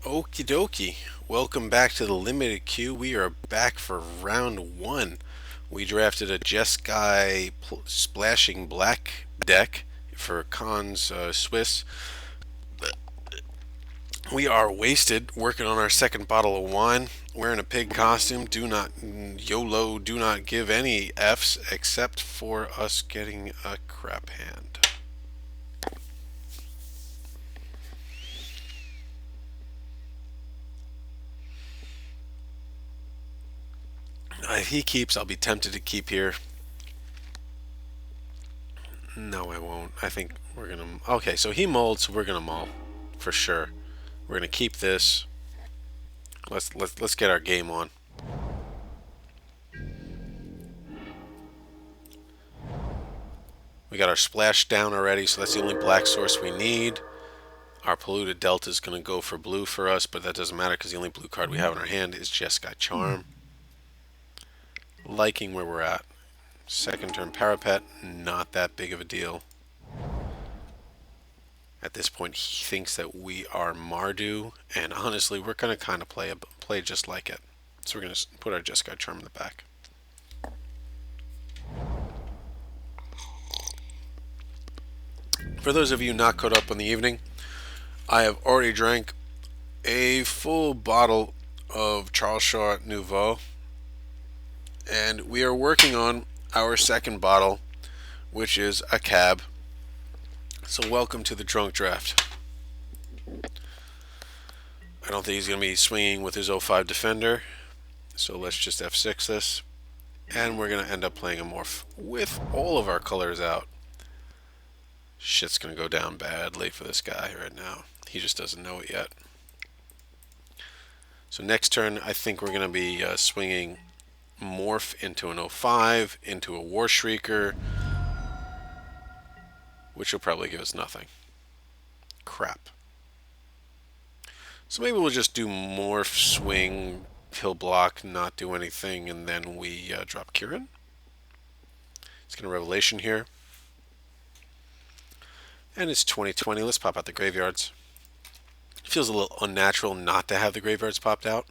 Okie dokie. Welcome back to the limited queue. We are back for round one. We drafted a Jeskai splashing black deck for Khan's Swiss. We are wasted working on our second bottle of wine, wearing a pig costume. Do not, YOLO, do not give any F's except for us getting a crap hand. If he keeps, I'll be tempted to keep here. No, I won't. I think we're gonna. Okay, so he molds, so we're gonna mull for sure. We're gonna keep this. Let's get our game on. We got our splash down already, so that's the only black source we need. Our polluted delta is gonna go for blue for us, but that doesn't matter because the only blue card we have in our hand is Jeskai Charm. Liking where we're at. Second turn parapet, not that big of a deal. At this point, he thinks that we are Mardu, and honestly, we're gonna kind of play just like it. So we're gonna put our Jeskai Charm in the back. For those of you not caught up on the evening, I have already drank a full bottle of Charles Shaw Nouveau, and we are working on our second bottle, which is a cab. So welcome to the drunk draft. I don't think he's going to be swinging with his 05 Defender, so let's just F6 this, and we're going to end up playing a morph with all of our colors out. Shit's going to go down badly for this guy right now. He just doesn't know it yet. So next turn, I think we're going to be swinging morph into an 05, into a War Shrieker, which will probably give us nothing. Crap. So maybe we'll just do morph, swing, he'll block, not do anything, and then we drop Kieran. It's going to Revelation here. And it's 2020. Let's pop out the graveyards. It feels a little unnatural not to have the graveyards popped out.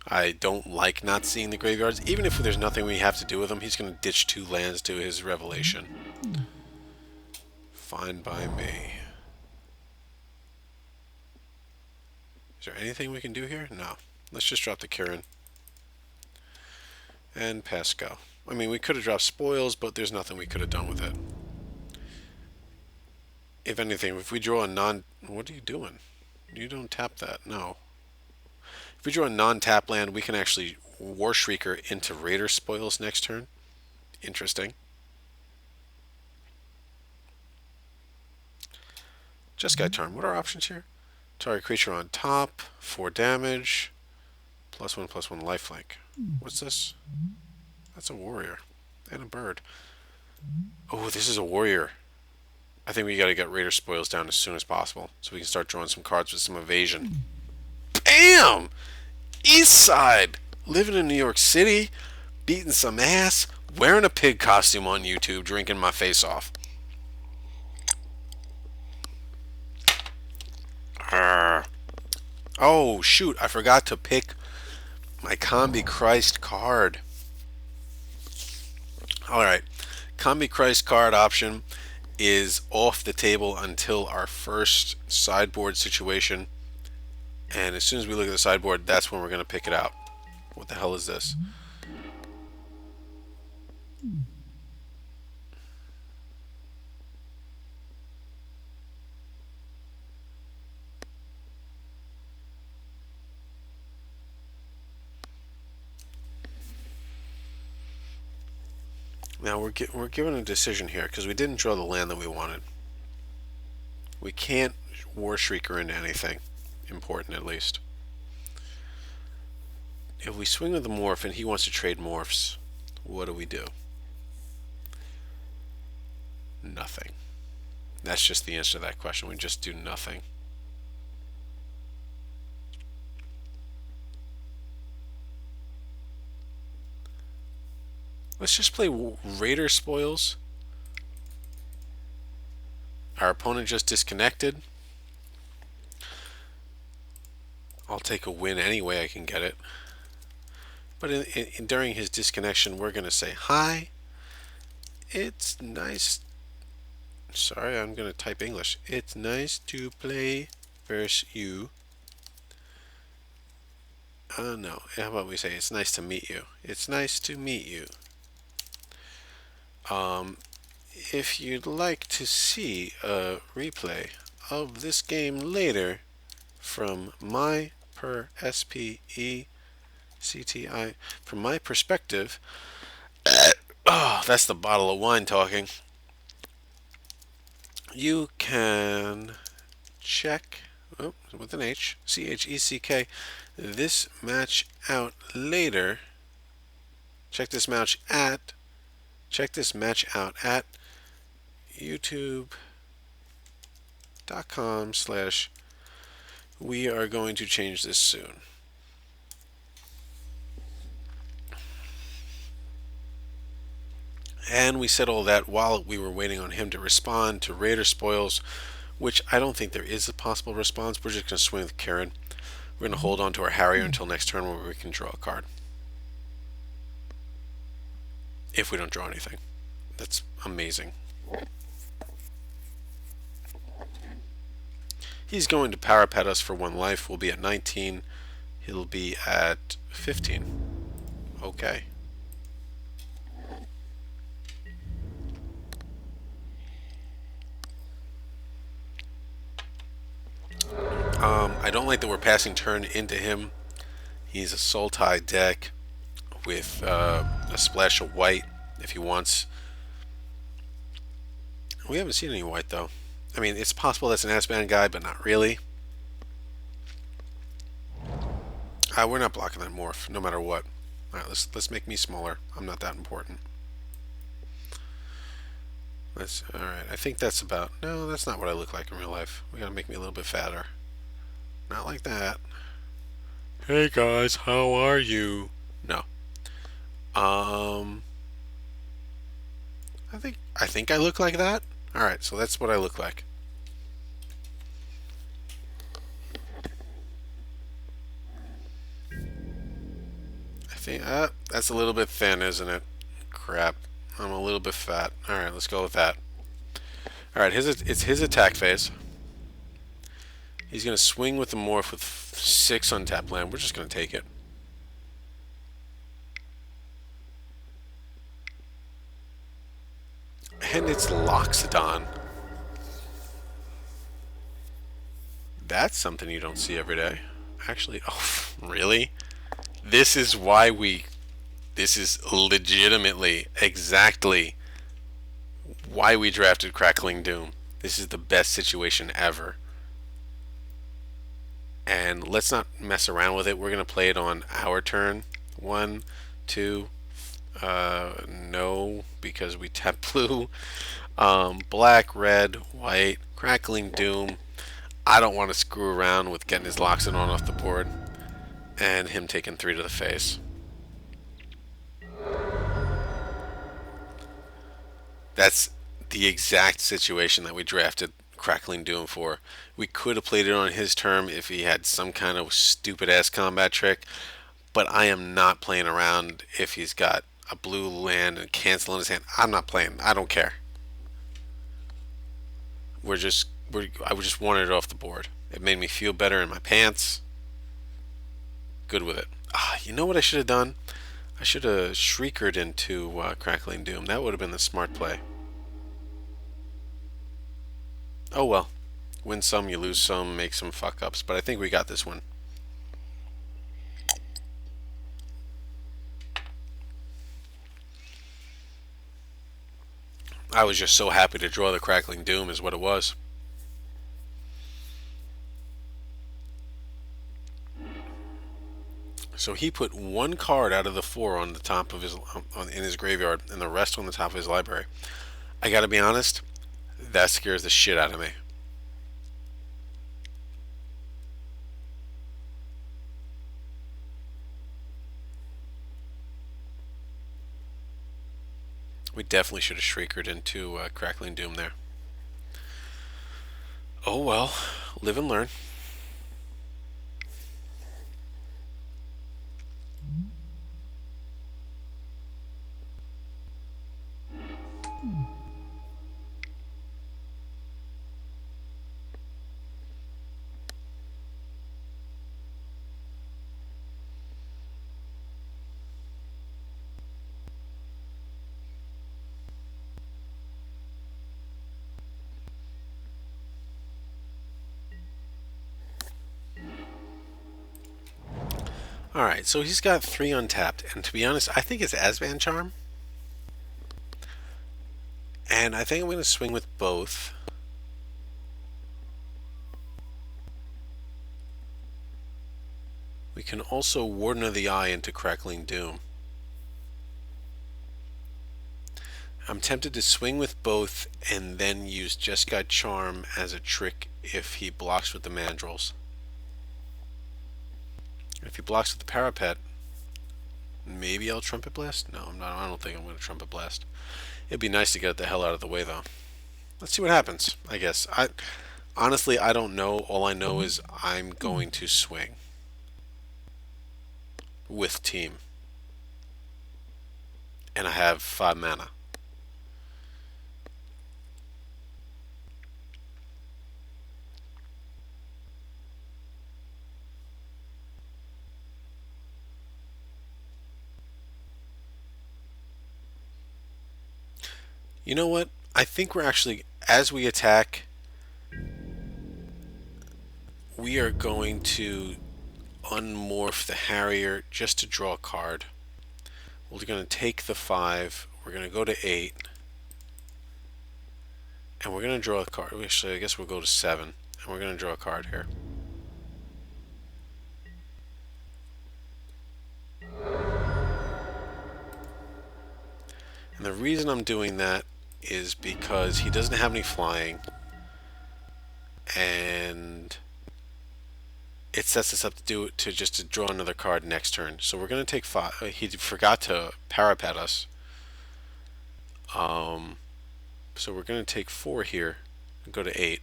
I don't like not seeing the graveyards. Even if there's nothing we have to do with them, he's going to ditch 2 lands to his Revelation. Fine by me. Is there anything we can do here? No. Let's just drop the Kieran. And pass go. I mean, we could have dropped spoils, but there's nothing we could have done with it. If anything, if we draw a non... What are you doing? You don't tap that. No. If we draw a non-tap land, we can actually War Shrieker into Raider spoils next turn. Interesting. Jeskai Charm. What are our options here? Target creature on top, 4 damage, +1/+1 lifelink. What's this? That's a warrior. And a bird. Oh, this is a warrior. I think we gotta get Raider spoils down as soon as possible so we can start drawing some cards with some evasion. Bam! East Side! Living in New York City, beating some ass, wearing a pig costume on YouTube, drinking my face off. Oh, shoot, I forgot to pick my Combi Christ card. Alright, Combi Christ card option is off the table until our first sideboard situation. And as soon as we look at the sideboard, that's when we're going to pick it out. What the hell is this? Now we're given a decision here because we didn't draw the land that we wanted. We can't War Shrieker into anything important, at least. If we swing with the morph and he wants to trade morphs, what do we do? Nothing. That's just the answer to that question. We just do nothing. Let's just play Raider spoils. Our opponent just disconnected. I'll take a win any way I can get it. But during his disconnection, we're going to say, hi, it's nice. Sorry, I'm going to type English. It's nice to play versus you. No, how about we say, it's nice to meet you. It's nice to meet you. If you'd like to see a replay of this game later from my SPECTI, from my perspective, oh, that's the bottle of wine talking. You can check, with an H, CHECK, this match out later. Check this match out at youtube.com/ we are going to change this soon. And we said all that while we were waiting on him to respond to Raider Spoils, which I don't think there is a possible response. We're just going to swing with Karen. We're going to hold on to our Harrier until next turn where we can draw a card. If we don't draw anything. That's amazing. He's going to parapet us for 1 life. We'll be at 19. He'll be at 15. Okay. I don't like that we're passing turn into him. He's a Soul Tie deck with a splash of white if he wants. We haven't seen any white though. I mean, it's possible that's an S-band guy, but not really. We're not blocking that morph, no matter what. Alright, let's make me smaller. I'm not that important. Alright, I think that's about... No, that's not what I look like in real life. We gotta make me a little bit fatter. Not like that. Hey guys, how are you? No. I think I look like that. Alright, so that's what I look like. I think that's a little bit thin, isn't it? Crap. I'm a little bit fat. Alright, let's go with that. Alright, it's his attack phase. He's going to swing with the morph with 6 untapped land. We're just going to take it. And it's Loxodon. That's something you don't see every day. Actually, oh, really? This is legitimately, exactly why we drafted Crackling Doom. This is the best situation ever. And let's not mess around with it. We're going to play it on our turn. 1, 2, no, because we tap blue. Black, red, white, Crackling Doom. I don't want to screw around with getting his Loxodon off the board and him taking 3 to the face. That's the exact situation that we drafted Crackling Doom for. We could have played it on his turn if he had some kind of stupid ass combat trick, but I am not playing around if he's got a blue land and cancel in his hand. I'm not playing. I don't care. I just wanted it off the board. It made me feel better in my pants. Good with it. You know what I should have done? I should have Shriekered into Crackling Doom. That would have been the smart play. Oh well. Win some, you lose some, make some fuck-ups. But I think we got this one. I was just so happy to draw the Crackling Doom is what it was. So he put 1 card out of the 4 on the top of his in his graveyard, and the rest on the top of his library. I gotta be honest, that scares the shit out of me. We definitely should have Shriekered into Crackling Doom there. Oh well, live and learn. Alright, so he's got 3 untapped, and to be honest, I think it's Asban Charm. And I think I'm going to swing with both. We can also Warden of the Eye into Crackling Doom. I'm tempted to swing with both and then use Jeskai Charm as a trick if he blocks with the Mandrills. If he blocks with the Parapet, maybe I'll Trumpet Blast? No, I'm not. I don't think I'm going to Trumpet Blast. It'd be nice to get the hell out of the way, though. Let's see what happens, I guess. Honestly, I don't know. All I know is I'm going to swing with team. And I have 5 mana. You know what? I think we're actually, as we attack, we are going to unmorph the Harrier just to draw a card. We're going to take the 5, we're going to go to 8, and we're going to draw a card. Actually, I guess we'll go to 7, and we're going to draw a card here. And the reason I'm doing that is because he doesn't have any flying, and it sets us up to draw another card next turn. So we're going to take 5. He forgot to Parapet us. So we're going to take 4 here and go to 8.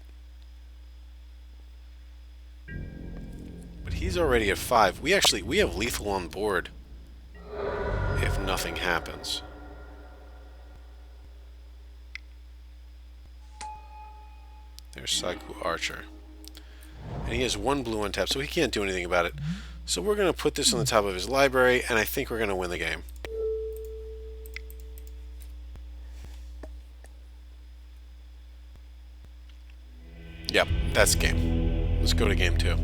But he's already at 5. We have lethal on board if nothing happens. There's Saiku Archer. And he has 1 blue on tap, so he can't do anything about it. So we're going to put this on the top of his library, and I think we're going to win the game. Yep, that's the game. Let's go to game 2.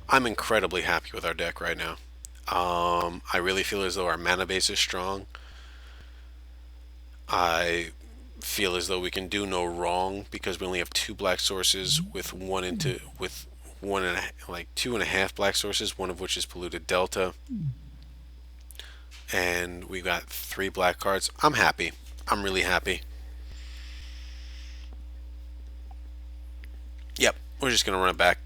I'm incredibly happy with our deck right now. I really feel as though our mana base is strong. I feel as though we can do no wrong because we only have 2 black sources with 2.5 black sources, one of which is Polluted Delta, and we got 3 black cards. I'm happy. I'm really happy. Yep, we're just gonna run it back.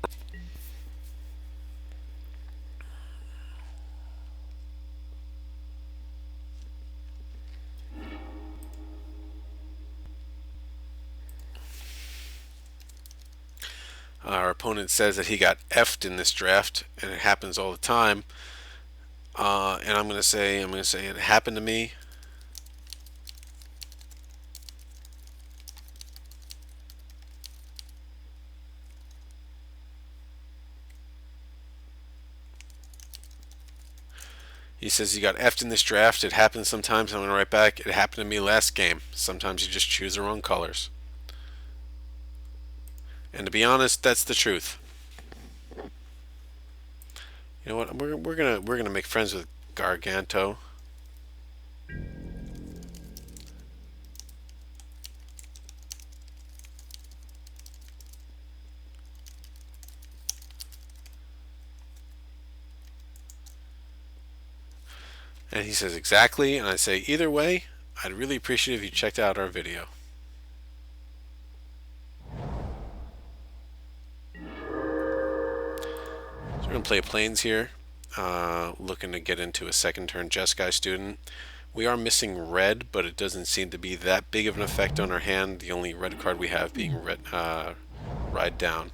Our opponent says that he got F'd in this draft, and it happens all the time. And I'm gonna say it happened to me. He says he got F'd in this draft. It happens sometimes. I'm gonna write back. It happened to me last game. Sometimes you just choose the wrong colors. And to be honest, that's the truth. You know what? We're gonna make friends with Garganto. And he says exactly, and I say either way, I'd really appreciate if you checked out our video. So we're going to play Plains here, looking to get into a second turn Jeskai student. We are missing red, but it doesn't seem to be that big of an effect on our hand. The only red card we have being Ride Down.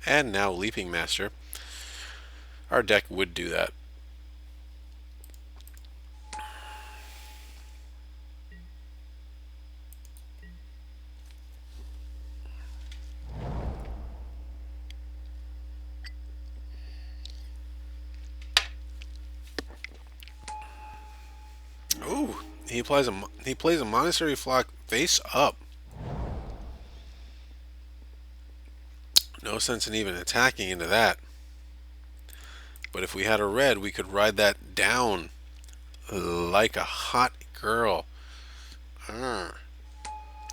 And now Leaping Master. Our deck would do that. Ooh, he plays a Monastery Flock face up. No sense in even attacking into that. But if we had a red, we could ride that down like a hot girl.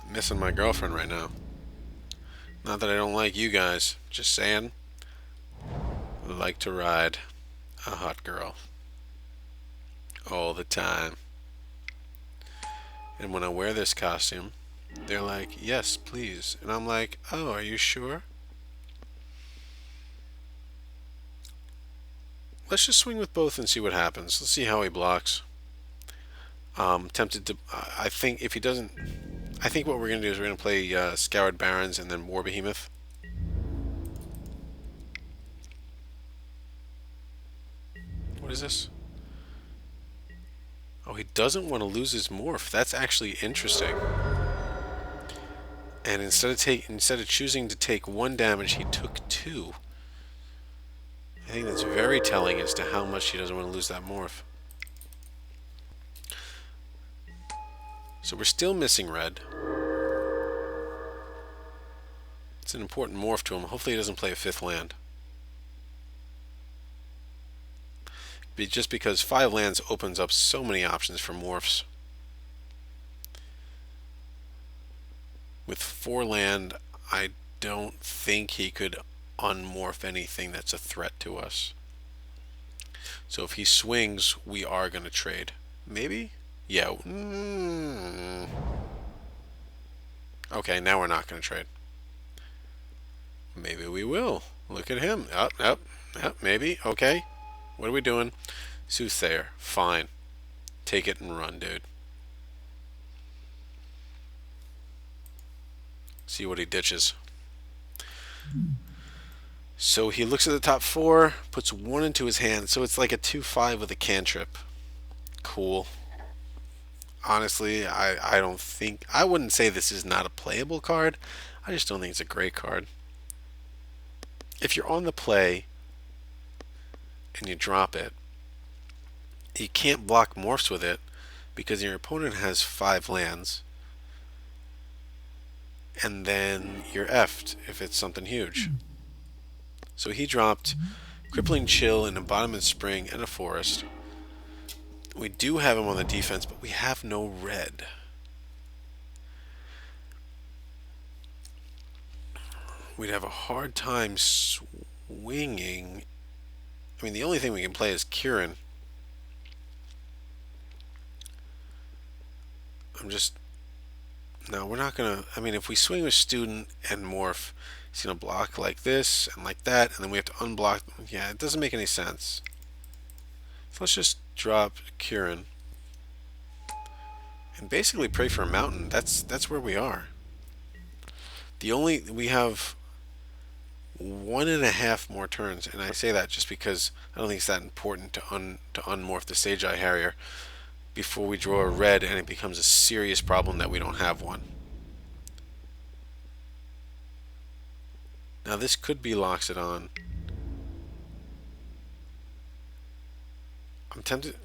Missing my girlfriend right now. Not that I don't like you guys. Just saying. I like to ride a hot girl. All the time. And when I wear this costume, they're like, yes, please. And I'm like, oh, are you sure? Let's just swing with both and see what happens. Let's see how he blocks. Tempted to... I think if he doesn't... I think what we're going to do is we're going to play Scoured Barrens and then War Behemoth. What is this? Oh, he doesn't want to lose his morph. That's actually interesting. And instead of choosing to take 1 damage, he took 2. I think that's very telling as to how much he doesn't want to lose that morph. So we're still missing red. It's an important morph to him. Hopefully he doesn't play a 5th land. Just because 5 lands opens up so many options for morphs. With 4 land, I don't think he could unmorph anything that's a threat to us. So if he swings, we are going to trade. Maybe? Yeah. Okay, now we're not going to trade. Maybe we will. Look at him. Up, maybe. Okay. What are we doing? Soothsayer. Fine. Take it and run, dude. See what he ditches. So he looks at the top 4, puts 1 into his hand, so it's like a 2/5 with a cantrip. Cool. Honestly, I don't think... I wouldn't say this is not a playable card. I just don't think it's a great card. If you're on the play and you drop it, you can't block morphs with it because your opponent has 5 lands. And then you're effed if it's something huge. So he dropped Crippling Chill and Embodiment Spring and a Forest. We do have him on the defense, but we have no red. We'd have a hard time swinging. I mean, the only thing we can play is Kieran. No, we're not going to... I mean, if we swing with Student and Morph, he's going to block like this and like that, and then we have to unblock. Yeah, it doesn't make any sense. So let's just drop Kieran and basically pray for a mountain. That's where we are. We have 1.5 more turns, and I say that just because I don't think it's that important to unmorph the Sage-Eye Harrier before we draw a red and it becomes a serious problem that we don't have one. Now this could be Loxodon. I'm tempted.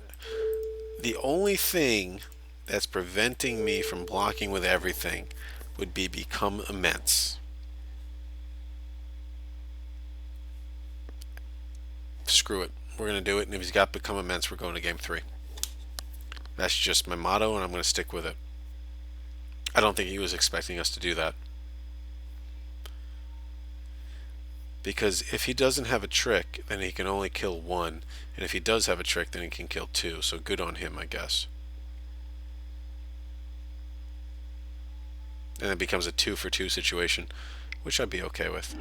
The only thing that's preventing me from blocking with everything would be Become Immense. Screw it. We're going to do it, and if he's got Become Immense, we're going to game 3. That's just my motto, and I'm going to stick with it. I don't think he was expecting us to do that. Because if he doesn't have a trick, then he can only kill 1. And if he does have a trick, then he can kill 2. So good on him, I guess. And it becomes a 2-for-2 situation, which I'd be okay with.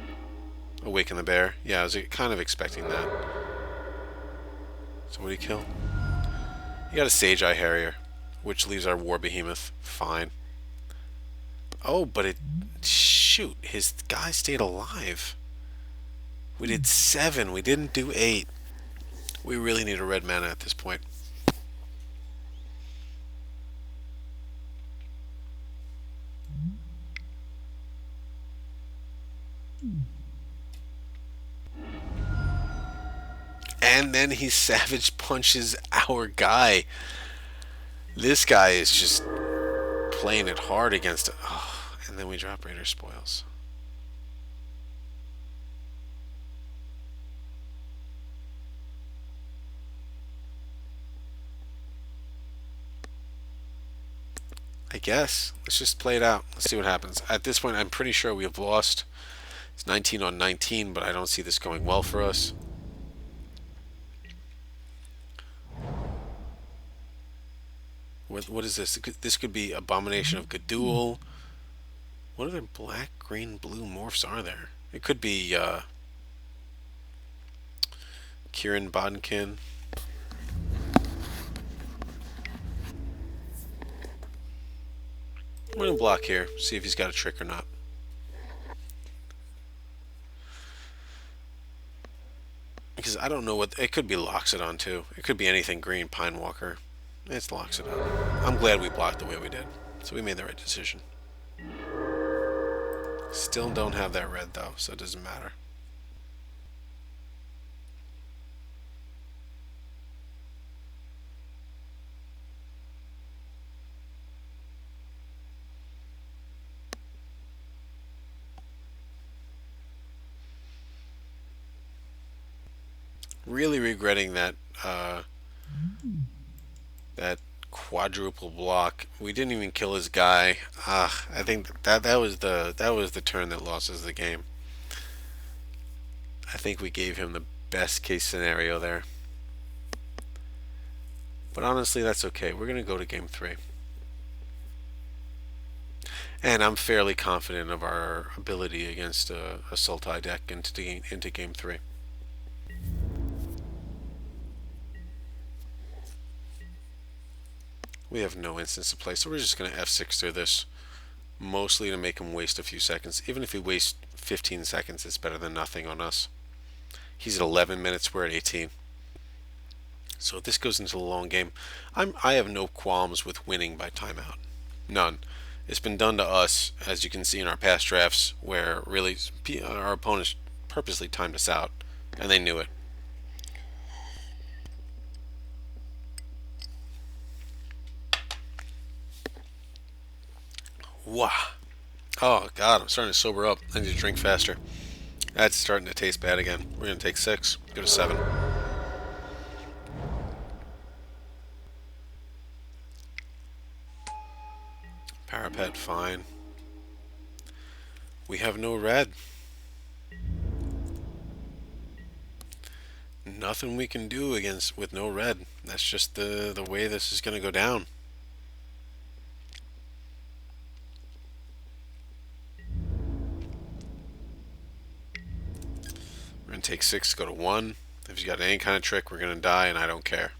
Awaken the Bear. Yeah, I was kind of expecting that. So what do you kill? You got a Sage-Eye Harrier, which leaves our War Behemoth. Fine. Oh, but it... Shoot, his guy stayed alive. We did 7. We didn't do 8. We really need a red mana at this point. And then he Savage Punches our guy. This guy is just playing it hard against it. Oh, and then we drop Raider Spoils. guess. Let's just play it out. Let's see what happens. At this point, I'm pretty sure we have lost. It's 19 on 19, but I don't see this going well for us. What is this? This could be Abomination of Gadul. What other black, green, blue morphs are there? It could be Kieran Bodkin. We're going to block here, see if he's got a trick or not. Because I don't know what... It could be Loxodon, too. It could be anything green, Pine Walker. It's Loxodon. I'm glad we blocked the way we did. So we made the right decision. Still don't have that red, though, so it doesn't matter. Really regretting that that quadruple block. We didn't even kill his guy. I think that was the turn that lost us the game. I think we gave him the best case scenario there. But honestly, that's okay. We're gonna go to game 3. And I'm fairly confident of our ability against a Sultai deck into game 3. We have no instance to play, so we're just going to F6 through this. Mostly to make him waste a few seconds. Even if he wastes 15 seconds, it's better than nothing on us. He's at 11 minutes, we're at 18. So if this goes into the long game, I have no qualms with winning by timeout. None. It's been done to us, as you can see in our past drafts, where really our opponents purposely timed us out, and they knew it. Wow. Oh, God, I'm starting to sober up. I need to drink faster. That's starting to taste bad again. We're going to take 6, go to 7. Parapet, fine. We have no red. Nothing we can do with no red. That's just the way this is going to go down. We're going to take 6, go to 1. If he's got any kind of trick, we're going to die, and I don't care.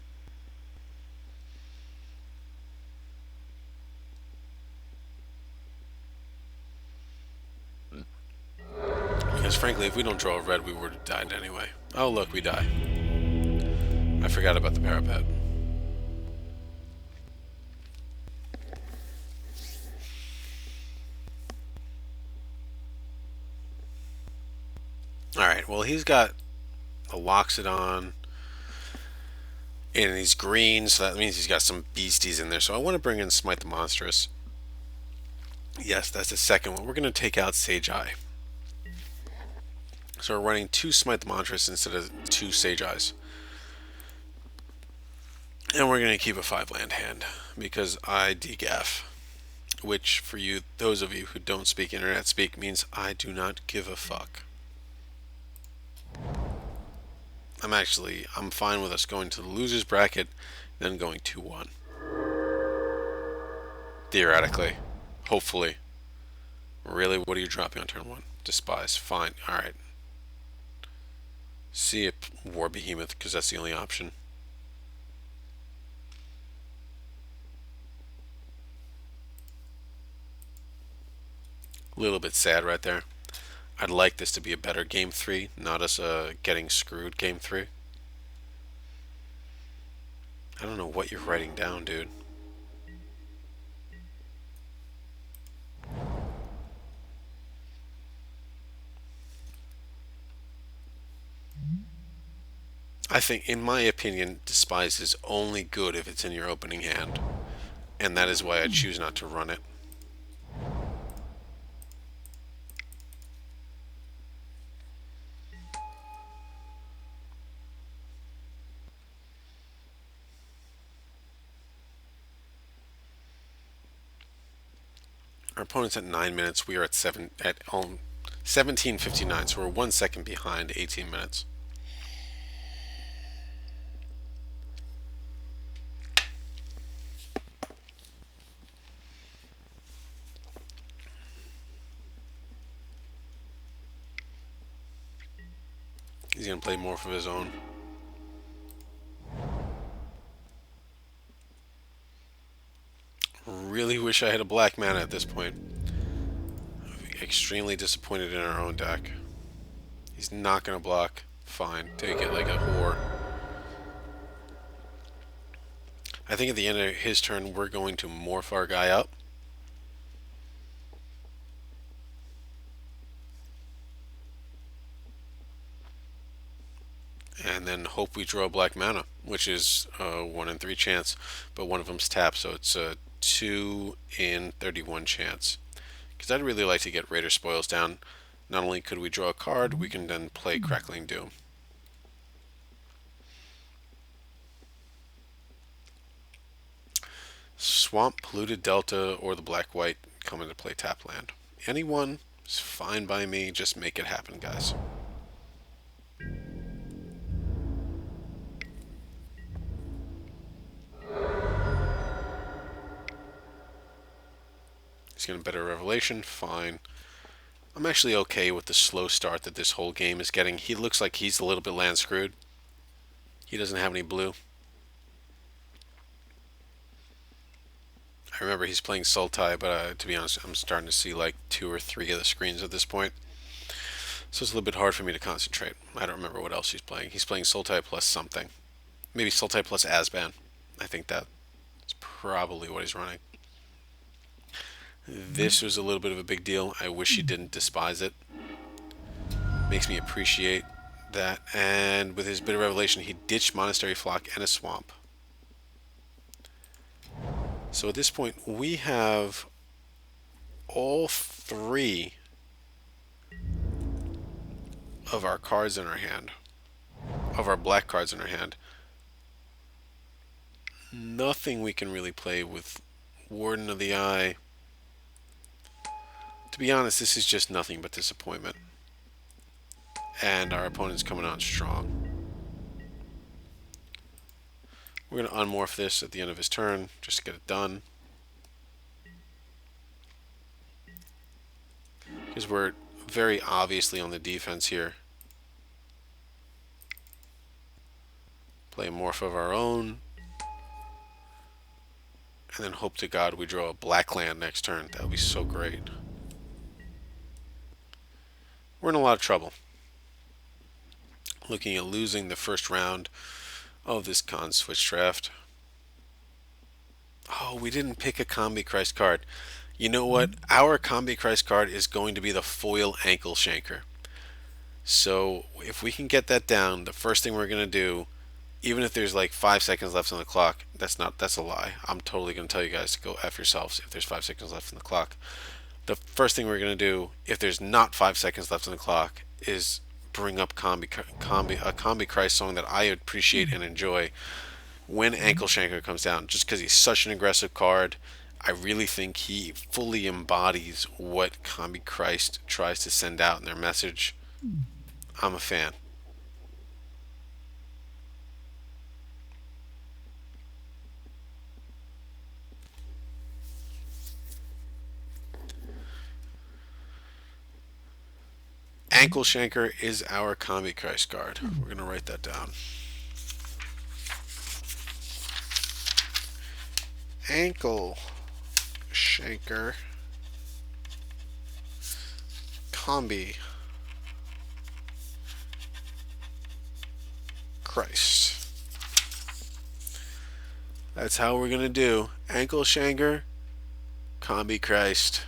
Because frankly, if we don't draw a red, we would have died anyway. Oh, look, we die. I forgot about the parapet. Alright, well, he's got a Loxodon, and he's green, so that means he's got some beasties in there. So I want to bring in Smite the Monstrous. Yes, that's the second one. We're going to take out Sage Eye. So we're running 2 Smite the Monstrous instead of 2 Sage Eyes. And we're going to keep a 5-land hand, because I degaff. Which, for you, those of you who don't speak internet speak, means I do not give a fuck. I'm fine with us going to the loser's bracket, then going 2-1. Theoretically. Hopefully. Really, what are you dropping on turn 1? Despise. Fine. Alright. See a War Behemoth, because that's the only option. A little bit sad right there. I'd like this to be a better game 3, not us getting screwed game 3. I don't know what you're writing down, dude. I think, in my opinion, Despise is only good if it's in your opening hand. And that is why I choose not to run it. Our opponent's at 9 minutes. We are at 17:59, so we're 1 second behind 18 minutes. He's going to play more of his own. Really wish I had a black mana at this point. Extremely disappointed in our own deck. He's not going to block. Fine. Take it like a whore. I think at the end of his turn, we're going to morph our guy up. And then hope we draw black mana, which is a 1 in 3 chance, but one of them's tapped, so it's a 2 in 31 chance. Because I'd really like to get Raider Spoils down. Not only could we draw a card, we can then play Crackling Doom. Swamp, Polluted Delta, or the Black-White come into play tap land. Anyone is fine by me, just make it happen, guys. He's going to better Revelation, fine. I'm actually okay with the slow start that this whole game is getting. He looks like he's a little bit land screwed. He doesn't have any blue. I remember he's playing Sultai, but to be honest, I'm starting to see like 2 or 3 of the screens at this point. So it's a little bit hard for me to concentrate. I don't remember what else he's playing. He's playing Sultai plus something. Maybe Sultai plus Asban. I think that's probably what he's running. This was a little bit of a big deal. I wish he didn't despise it. Makes me appreciate that. And with his Bitter Revelation, he ditched Monastery Flock and a Swamp. So at this point, we have all 3 of our cards in our hand. Of our black cards in our hand. Nothing we can really play with Warden of the Eye. To be honest, this is just nothing but disappointment. And our opponent's coming on strong. We're going to unmorph this at the end of his turn, just to get it done. Because we're very obviously on the defense here. Play a morph of our own. And then hope to God we draw a black land next turn. That would be so great. We're in a lot of trouble. Looking at losing the first round of this Con Switch draft. Oh, we didn't pick a Combi Christ card. You know what? Our Combi Christ card is going to be the foil Ankle Shanker. So if we can get that down, the first thing we're going to do, even if there's like 5 seconds left on the clock, that's a lie. I'm totally going to tell you guys to go F yourselves if there's 5 seconds left on the clock. The first thing we're going to do, if there's not 5 seconds left on the clock, is bring up a Combi Christ song that I appreciate and enjoy when Ankle Shanker comes down, just because he's such an aggressive card. I really think he fully embodies what Combi Christ tries to send out in their message. I'm a fan. Ankle Shanker is our Combi Christ card. We're going to write that down. Ankle Shanker Combi Christ. That's how we're going to do. Ankle Shanker Combi Christ.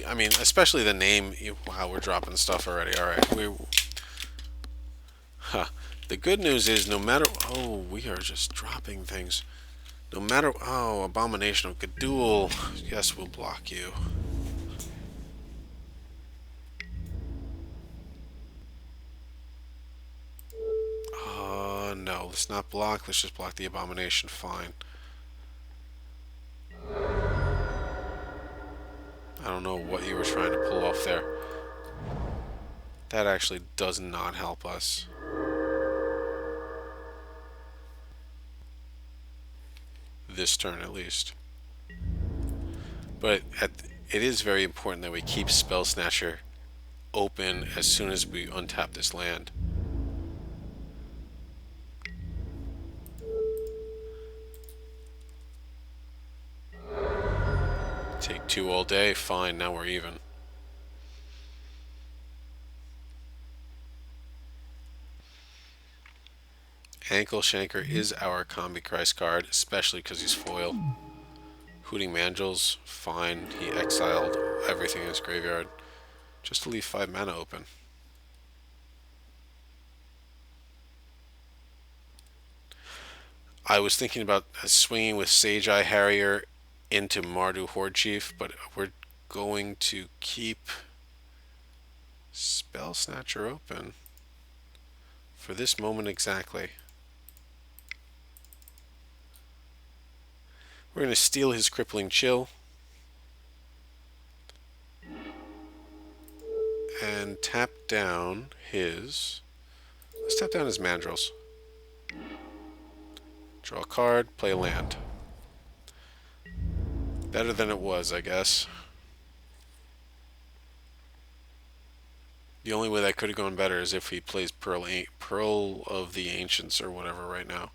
I mean, especially the name. Wow, we're dropping stuff already. All right, the good news is, no matter, we are just dropping things. No matter, Abomination of Gadul. Yes, we'll block you. No, let's not block. Let's just block the Abomination. Fine. I don't know what you were trying to pull off there. That actually does not help us. This turn, at least. But it is very important that we keep Spell Snatcher open as soon as we untap this land. Take 2 all day. Fine, now we're even. Ankle Shanker is our Combi Christ card, especially because he's foil. Hooting Mandrels, fine. He exiled everything in his graveyard just to leave 5 mana open. I was thinking about swinging with Sage Eye Harrier into Mardu Horde Chief, but we're going to keep Spell Snatcher open for this moment exactly. We're going to steal his Crippling Chill and tap down his... Let's tap down his Mandrels. Draw a card, play a land. Better than it was, I guess. The only way that could have gone better is if he plays Pearl of the Ancients or whatever right now.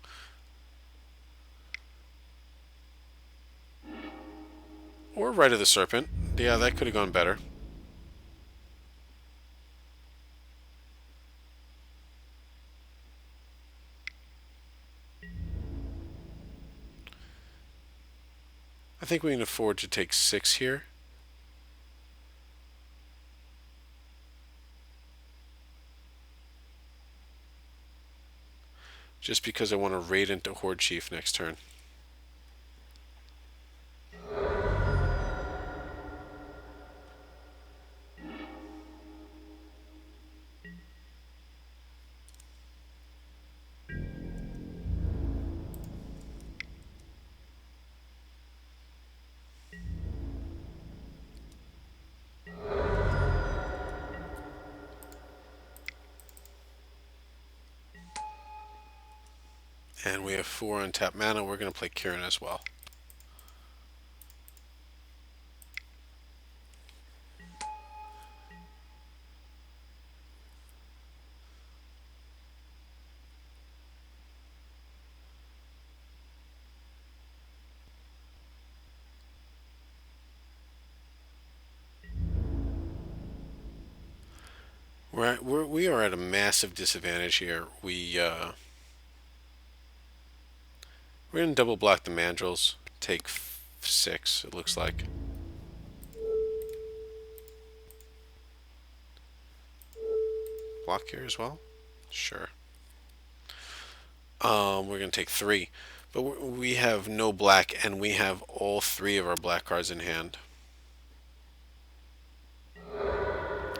Or Rite of the Serpent. Yeah, that could have gone better. I think we can afford to take 6 here. Just because I want to raid into Horde Chief next turn. And we have 4 untapped mana. We're going to play Kieran as well. We are at a massive disadvantage here. We're going to double block the Mandrels. Take 6, it looks like. Block here as well? Sure. We're going to take 3. But we have no black, and we have all 3 of our black cards in hand.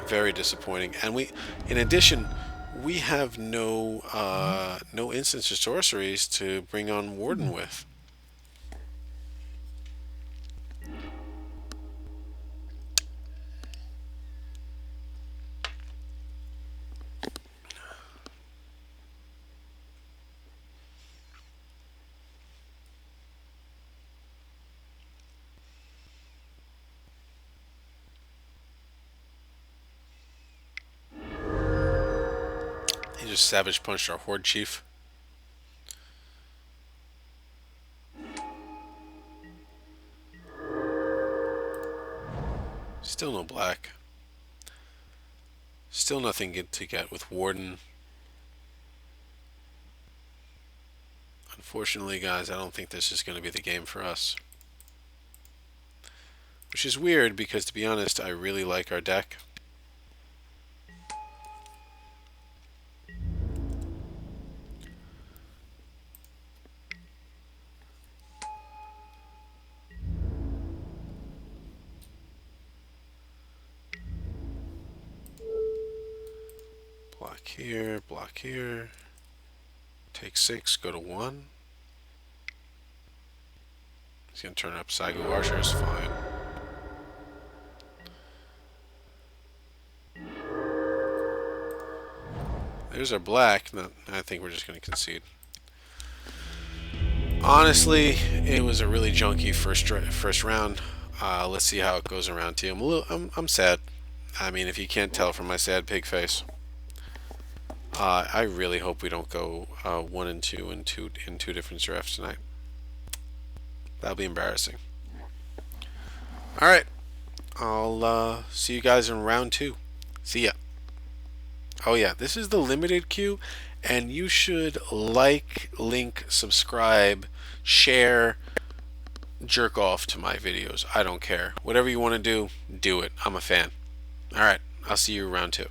Very disappointing. And in addition, we have no instants or sorceries to bring on Warden with. He just Savage Punched our Horde Chief. Still no black. Still nothing to get with Warden. Unfortunately, guys, I don't think this is going to be the game for us. Which is weird because, to be honest, I really like our deck. Block here, Take 6, go to 1. He's going to turn up Saigu Archers, fine. There's our black. No, I think we're just going to concede. Honestly, it was a really junky first round. Let's see how it goes around 2. I'm sad. I mean, if you can't tell from my sad pig face. I really hope we don't go 1 and 2 in two different drafts tonight. That'll be embarrassing. All right, I'll see you guys in round 2. See ya. Oh yeah, this is the limited queue, and you should like, link, subscribe, share, jerk off to my videos. I don't care. Whatever you want to do, do it. I'm a fan. All right, I'll see you round 2.